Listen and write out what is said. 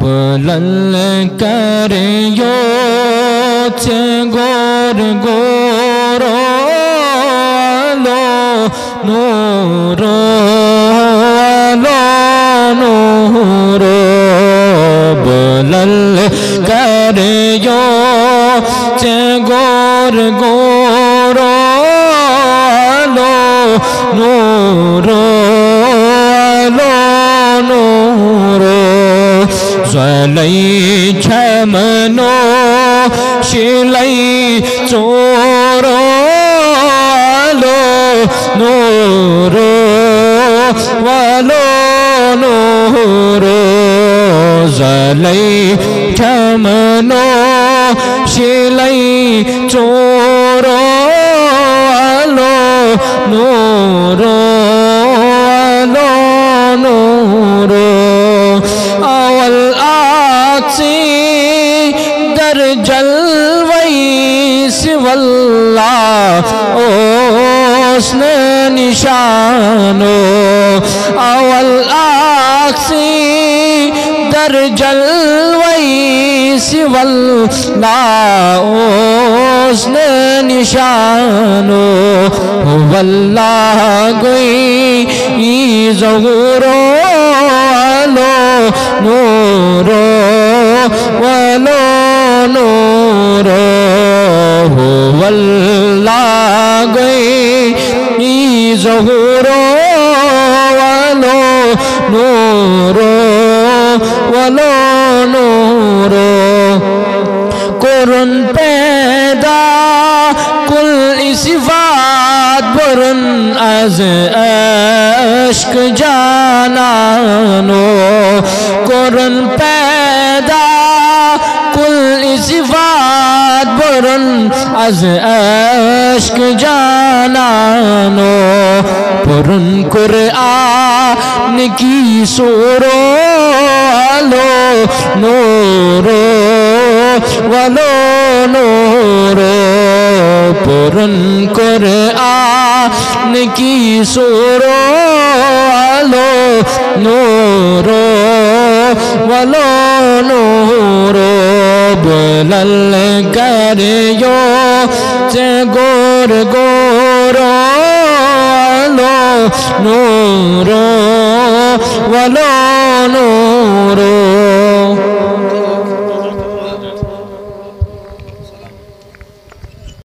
بلند کریو چه گور گورو لو نورو لو نورو بلند کریو چه گور گورو لو نورو لو نورو زلی چمنو شلی چورو لو نورو ولو نورو زلی چمنو شلی چورو لو نورو ولو نورو اول آتی در جلوی سواللہ حسن نشانو اول آتی در جلوی سواللہ حسن نشانو واللہ گوئی ظہورو لو نورو ولو نورو واللہ گوئی ظہورو ولو نورو ولو نورو قرن پیدا کل صفات برن از عشق جانانو قرن پیدا کل صفات برن از عشق جانانو پرن قرآن کی سورو لو نورو ولو نورو پرن قرآن کی سورو لو نورو ولو نورو بلند کریو چه گور گورو لو نورو ولو نورو